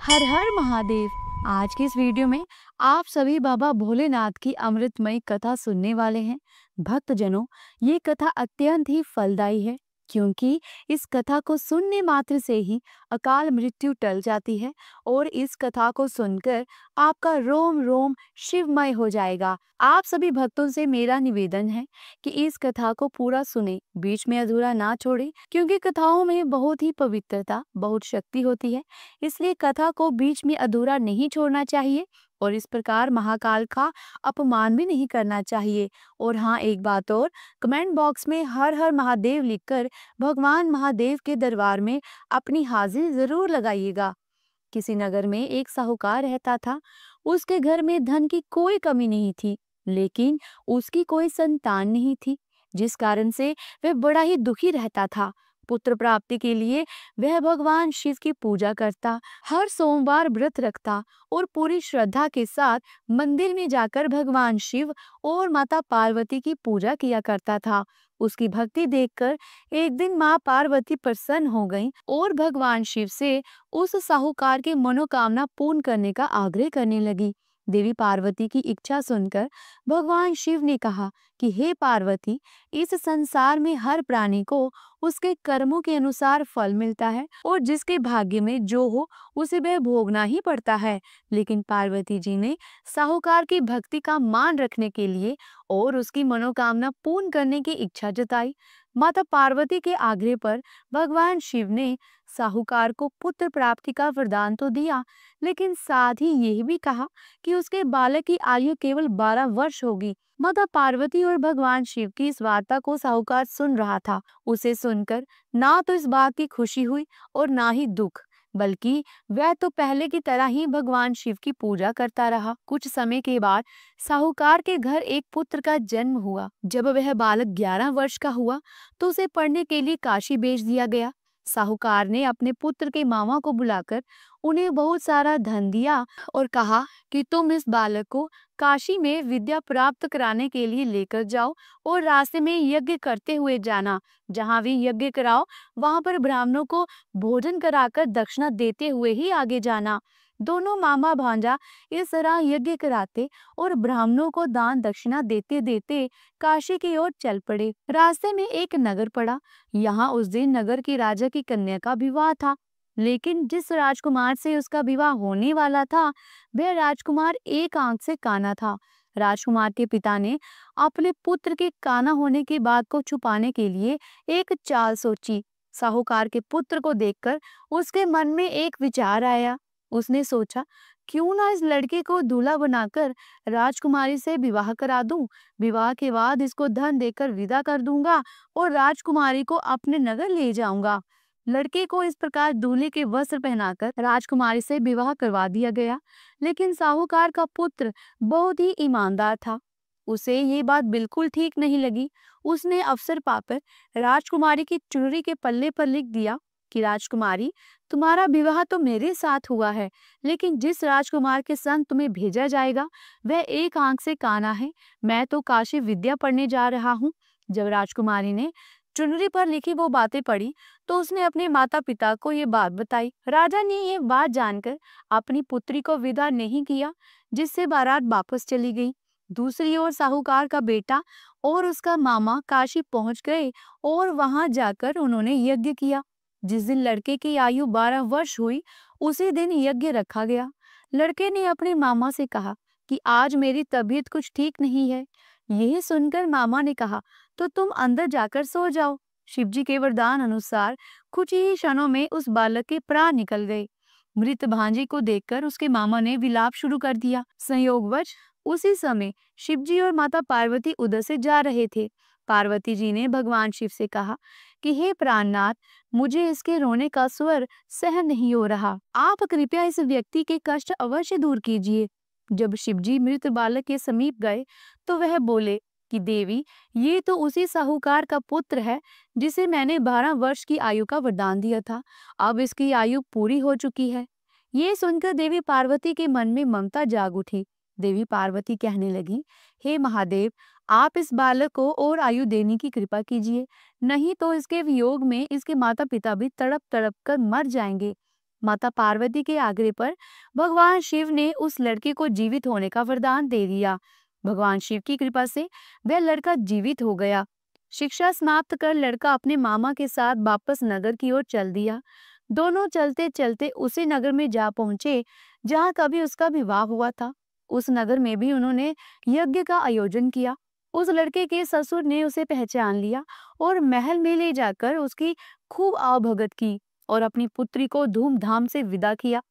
हर हर महादेव। आज की इस वीडियो में आप सभी बाबा भोलेनाथ की अमृतमयी कथा सुनने वाले हैं। भक्तजनों, ये कथा अत्यंत ही फलदायी है, क्योंकि इस कथा को सुनने मात्र से ही अकाल मृत्यु टल जाती है और इस कथा को सुनकर आपका रोम रोम शिवमय हो जाएगा। आप सभी भक्तों से मेरा निवेदन है कि इस कथा को पूरा सुने, बीच में अधूरा ना छोड़े, क्योंकि कथाओं में बहुत ही पवित्रता, बहुत शक्ति होती है। इसलिए कथा को बीच में अधूरा नहीं छोड़ना चाहिए और इस प्रकार महाकाल का अपमान भी नहीं करना चाहिए। और हाँ, एक बात और, कमेंट बॉक्स में हर हर महादेव लिखकर भगवान महादेव के दरबार में अपनी हाजिरी जरूर लगाइएगा। किसी नगर में एक साहूकार रहता था। उसके घर में धन की कोई कमी नहीं थी, लेकिन उसकी कोई संतान नहीं थी, जिस कारण से वह बड़ा ही दुखी रहता था। पुत्र प्राप्ति के लिए वह भगवान शिव की पूजा करता, हर सोमवार व्रत रखता और पूरी श्रद्धा के साथ मंदिर में जाकर भगवान शिव और माता पार्वती की पूजा किया करता था। उसकी भक्ति देखकर एक दिन माँ पार्वती प्रसन्न हो गईं और भगवान शिव से उस साहूकार की मनोकामना पूर्ण करने का आग्रह करने लगी। देवी पार्वती की इच्छा सुनकर भगवान शिव ने कहा कि हे पार्वती, इस संसार में हर प्राणी को उसके कर्मों के अनुसार फल मिलता है और जिसके भाग्य में जो हो उसे वह भोगना ही पड़ता है। लेकिन पार्वती जी ने साहूकार की भक्ति का मान रखने के लिए और उसकी मनोकामना पूर्ण करने की इच्छा जताई। माता पार्वती के आग्रह पर भगवान शिव ने साहूकार को पुत्र प्राप्ति का वरदान तो दिया, लेकिन साथ ही यह भी कहा कि उसके बालक की आयु केवल 12 वर्ष होगी। माता पार्वती और भगवान शिव की इस वार्ता को साहूकार सुन रहा था। उसे सुनकर ना तो इस बात की खुशी हुई और ना ही दुख, बल्कि वह तो पहले की तरह ही भगवान शिव की पूजा करता रहा। कुछ समय के बाद साहूकार के घर एक पुत्र का जन्म हुआ। जब वह बालक 11 वर्ष का हुआ तो उसे पढ़ने के लिए काशी भेज दिया गया। साहूकार ने अपने पुत्र के मामा को बुलाकर उन्हें बहुत सारा धन दिया और कहा कि तुम इस बालक को काशी में विद्या प्राप्त कराने के लिए लेकर जाओ और रास्ते में यज्ञ करते हुए जाना। जहाँ भी यज्ञ कराओ वहां पर ब्राह्मणों को भोजन कराकर दक्षिणा देते हुए ही आगे जाना। दोनों मामा भांजा इस तरह यज्ञ कराते और ब्राह्मणों को दान दक्षिणा देते देते काशी की ओर चल पड़े। रास्ते में एक नगर पड़ा। यहाँ उस दिन नगर की राजा की कन्या का विवाह था, लेकिन जिस राजकुमार से उसका विवाह होने वाला था वह राजकुमार एक आंख से काना था। राजकुमार के पिता ने अपने पुत्र के काना होने की बात को छुपाने के लिए एक चाल सोची। साहूकार के पुत्र को देखकर उसके मन में एक विचार आया। उसने सोचा, क्यों ना इस लड़के को दूल्हा बनाकर राजकुमारी से विवाह करा दूं। विवाह के बाद इसको धन देकर विदा कर दूंगा और राजकुमारी को अपने नगर ले जाऊंगा। लड़के को इस प्रकार दूल्हे के वस्त्र पहनाकर राजकुमारी से विवाह करवा दिया गया। लेकिन साहूकार का पुत्र बहुत ही ईमानदार था। उसे ये बात बिल्कुल ठीक नहीं लगी। उसने अवसर पाकर राजकुमारी की चुनरी के पल्ले पर लिख दिया कि राजकुमारी, तुम्हारा विवाह तो मेरे साथ हुआ है, लेकिन जिस राजकुमार के संग तुम्हें भेजा जाएगा वह एक आंख से काना है। मैं तो काशी विद्या पढ़ने जा रहा हूँ। जब राजकुमारी ने चुनरी पर लिखी वो बातें पढ़ी तो उसने अपने माता पिता को ये बात बताई। राजा ने ये बात जानकर अपनी पुत्री को विदा नहीं किया, जिससे बारात वापस चली गई। दूसरी ओर साहूकार का बेटा और उसका मामा काशी पहुंच गए और वहां जाकर उन्होंने यज्ञ किया। जिस दिन लड़के की आयु 12 वर्ष हुई उसी दिन यज्ञ रखा गया। लड़के ने अपने मामा से कहा कि आज मेरी तबीयत कुछ ठीक नहीं है। यही सुनकर मामा ने कहा, तो तुम अंदर जाकर सो जाओ। शिवजी के वरदान अनुसार कुछ ही क्षणों में उस बालक के प्राण निकल गए। मृत भांजे को देखकर उसके मामा ने विलाप शुरू कर दिया। संयोगवश उसी समय शिवजी और माता पार्वती उधर से जा रहे थे। पार्वती जी ने भगवान शिव से कहा कि हे प्राणनाथ, मुझे इसके रोने का स्वर सहन नहीं हो रहा। आप कृपया इस व्यक्ति के कष्ट अवश्य दूर कीजिए। जब शिवजी मृत बालक के समीप गए तो वह बोले कि देवी, ये तो उसी साहूकार का पुत्र है जिसे मैंने 12 वर्ष की आयु का वरदान दिया था। अब इसकी आयु पूरी हो चुकी है। ये सुनकर देवी पार्वती के मन में ममता जाग उठी। देवी पार्वती कहने लगी, हे महादेव, आप इस बालक को और आयु देने की कृपा कीजिए, नहीं तो इसके वियोग में इसके माता पिता भी तड़प तड़प कर मर जाएंगे। माता पार्वती के आग्रह पर भगवान शिव ने उस लड़के को जीवित होने का वरदान दे दिया। भगवान शिव की कृपा से वह लड़का जीवित हो गया। शिक्षा समाप्त कर लड़का अपने मामा के साथ वापस नगर की ओर चल दिया। दोनों चलते चलते उसी नगर में जा पहुंचे जहां कभी उसका विवाह हुआ था। उस नगर में भी उन्होंने यज्ञ का आयोजन किया। उस लड़के के ससुर ने उसे पहचान लिया और महल में ले जाकर उसकी खूब आवभगत की और अपनी पुत्री को धूमधाम से विदा किया।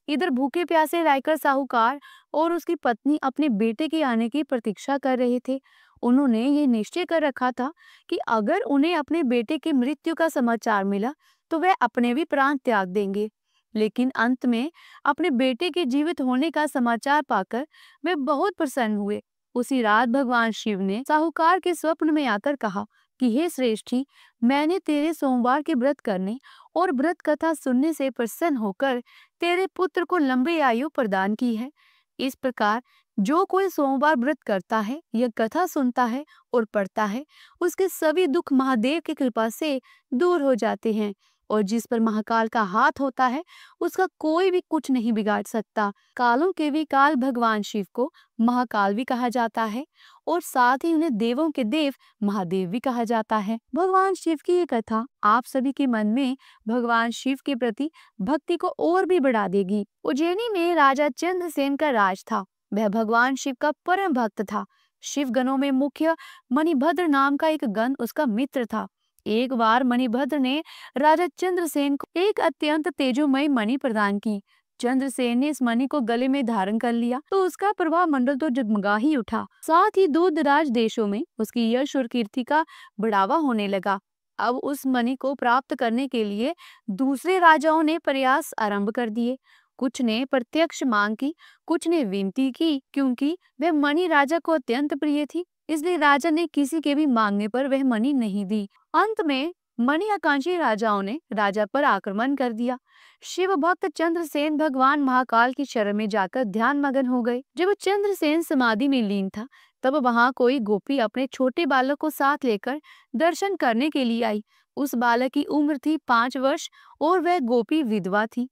इधर भूखे प्यासे रायकर साहूकार और उसकी पत्नी अपने बेटे के आने की प्रतीक्षा कर रहे थे। उन्होंने ये निश्चय कर रखा था कि अगर उन्हें अपने बेटे की मृत्यु का समाचार मिला तो वह अपने भी प्राण त्याग देंगे। लेकिन अंत में अपने बेटे के जीवित होने का समाचार पाकर वे बहुत प्रसन्न हुए। उसी रात भगवान शिव ने साहूकार के स्वप्न में आकर कहा कि हे श्रेष्ठी, मैंने तेरे सोमवार के व्रत करने और व्रत कथा सुनने से प्रसन्न होकर तेरे पुत्र को लंबी आयु प्रदान की है। इस प्रकार जो कोई सोमवार व्रत करता है या कथा सुनता है और पढ़ता है, उसके सभी दुख महादेव की कृपा से दूर हो जाते हैं और जिस पर महाकाल का हाथ होता है उसका कोई भी कुछ नहीं बिगाड़ सकता। कालों के भी काल भगवान शिव को महाकाल भी कहा जाता है और साथ ही उन्हें देवों के देव महादेव भी कहा जाता है। भगवान शिव की ये कथा आप सभी के मन में भगवान शिव के प्रति भक्ति को और भी बढ़ा देगी। उज्जैनी में राजा चंद्रसेन का राज था। वह भगवान शिव का परम भक्त था। शिव गणों में मुख्य मणिभद्र नाम का एक गण उसका मित्र था। एक बार मणिभद्र ने राजा चंद्रसेन को एक अत्यंत तेजोमय मणि प्रदान की। चंद्रसेन ने इस मणि को गले में धारण कर लिया तो उसका प्रभाव मंडल तो जगमगा ही उठा। साथ ही दूर दराज देशों में उसकी यश और कीर्ति का बढ़ावा होने लगा। अब उस मणि को प्राप्त करने के लिए दूसरे राजाओं ने प्रयास आरंभ कर दिए। कुछ ने प्रत्यक्ष मांग की, कुछ ने विनती की, क्योंकि वह मणि राजा को अत्यंत प्रिय थी। इसलिए राजा ने किसी के भी मांगने पर वह मणि नहीं दी। अंत में मणि आकांक्षी राजाओं ने राजा पर आक्रमण कर दिया। शिव भक्त चंद्रसेन भगवान महाकाल की शरण में जाकर ध्यान मगन हो गए। जब चंद्रसेन समाधि में लीन था तब वहां कोई गोपी अपने छोटे बालक को साथ लेकर दर्शन करने के लिए आई। उस बालक की उम्र थी 5 वर्ष और वह गोपी विधवा थी।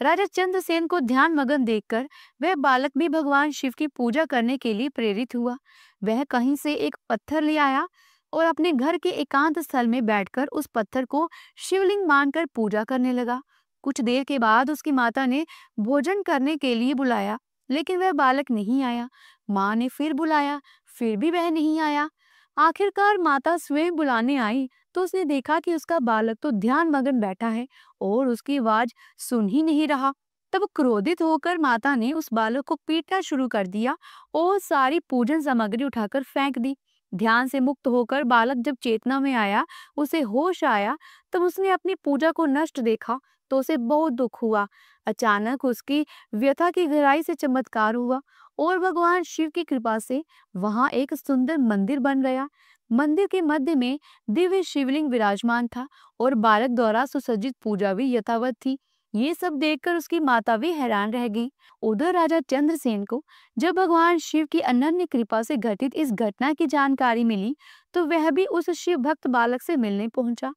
राजा चंद्रसेन को ध्यान मगन देखकर वह बालक भी भगवान शिव की पूजा करने के लिए प्रेरित हुआ। वह कहीं से एक पत्थर ले आया और अपने घर के एकांत स्थल में बैठकर उस पत्थर को शिवलिंग मानकर पूजा करने लगा। कुछ देर के बाद उसकी माता ने भोजन करने के लिए बुलाया, लेकिन वह बालक नहीं आया। माँ ने फिर बुलाया, फिर भी वह नहीं आया। आखिरकार माता स्वयं बुलाने आई तो उसने देखा कि उसका बालक तो ध्यान मगन बैठा है और उसकी आवाज सुन ही नहीं रहा। तब क्रोधित होकर माता ने उस बालक को पीटना शुरू कर दिया और सारी पूजन सामग्री उठाकर फेंक दी। ध्यान से मुक्त होकर बालक जब चेतना में आया, उसे होश आया, तब उसने अपनी पूजा को नष्ट देखा तो उसे बहुत दुख हुआ। अचानक उसकी व्यथा की गहराई से चमत्कार हुआ और भगवान शिव की कृपा से वहां एक सुंदर मंदिर बन गया। मंदिर के मध्य में दिव्य शिवलिंग विराजमान था और बालक द्वारा सुसज्जित पूजा भी यथावत थी। ये सब देखकर उसकी माता भी हैरान रह गई। उधर राजा चंद्रसेन को जब भगवान शिव की अनन्य कृपा से घटित इस घटना की जानकारी मिली तो वह भी उस शिव भक्त बालक से मिलने पहुंचा।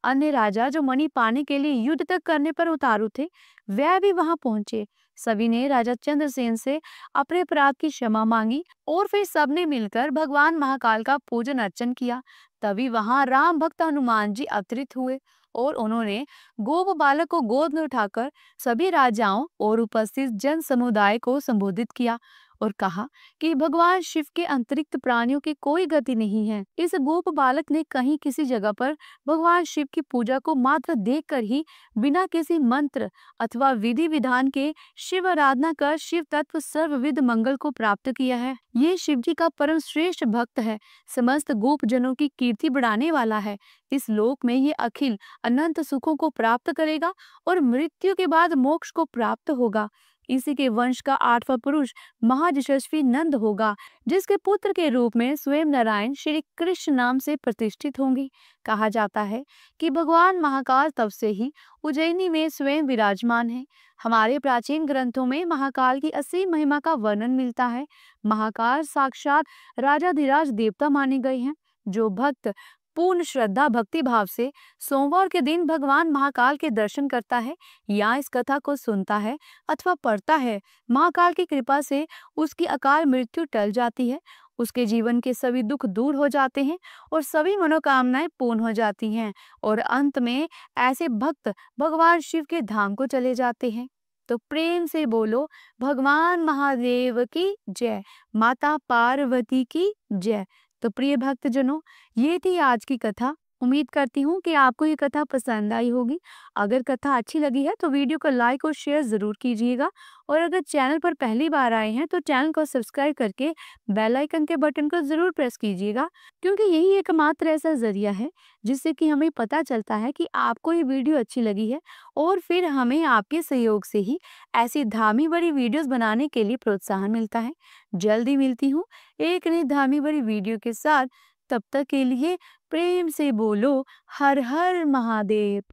अन्य राजा जो मणि पाने के लिए युद्ध तक करने पर उतारू थे, वह भी वहां पहुंचे। सभी ने राजा चंद्रसेन से अपने अपराध की क्षमा मांगी और फिर सबने मिलकर भगवान महाकाल का पूजन अर्चन किया। तभी वहां राम भक्त हनुमान जी अवतरित हुए और उन्होंने गोप बालक को गोद में उठाकर सभी राजाओं और उपस्थित जन समुदाय को संबोधित किया और कहा कि भगवान शिव के अंतरिक्त प्राणियों की कोई गति नहीं है। इस गोप बालक ने कहीं किसी जगह पर भगवान शिव की पूजा को मात्र देखकर ही बिना किसी मंत्र अथवा विधि विधान के शिव आराधना कर शिव तत्व सर्वविध मंगल को प्राप्त किया है। ये शिव जी का परम श्रेष्ठ भक्त है, समस्त गोप जनों की कीर्ति बढ़ाने वाला है। इस लोक में ये अखिल अनंत सुखों को प्राप्त करेगा और मृत्यु के बाद मोक्ष को प्राप्त होगा। इसी के वंश का 8वां पुरुष महायशस्वी नंद होगा, जिसके पुत्र के रूप में स्वयं नारायण श्री कृष्ण नाम से प्रतिष्ठित होंगे। कहा जाता है कि भगवान महाकाल तब से ही उज्जैनी में स्वयं विराजमान है। हमारे प्राचीन ग्रंथों में महाकाल की असीम महिमा का वर्णन मिलता है। महाकाल साक्षात राजाधिराज देवता माने गए हैं। जो भक्त पूर्ण श्रद्धा भक्ति भाव से सोमवार के दिन भगवान महाकाल के दर्शन करता है या इस कथा को सुनता है अथवा पढ़ता है, महाकाल की कृपा से उसकी अकाल मृत्यु टल जाती है, उसके जीवन के सभी दुख दूर हो जाते हैं और सभी मनोकामनाएं पूर्ण हो जाती हैं और अंत में ऐसे भक्त भगवान शिव के धाम को चले जाते हैं। तो प्रेम से बोलो भगवान महादेव की जय, माता पार्वती की जय। तो प्रिय भक्तजनों, ये थी आज की कथा। उम्मीद करती हूँ कि आपको ये कथा पसंद आई होगी। अगर कथा अच्छी लगी है तो वीडियो को लाइक और शेयर ज़रूर कीजिएगा और अगर चैनल पर पहली बार आए हैं तो चैनल को सब्सक्राइब करके बेल आइकन के बटन को ज़रूर प्रेस कीजिएगा, क्योंकि यही एकमात्र ऐसा ज़रिया है जिससे कि हमें पता चलता है कि आपको ये वीडियो अच्छी लगी है और फिर हमें आपके सहयोग से ही ऐसी धामी भरी वीडियोस बनाने के लिए प्रोत्साहन मिलता है। जल्दी मिलती हूँ एक नई धामी भरी वीडियो के साथ। तब तक के लिए प्रेम से बोलो हर हर महादेव।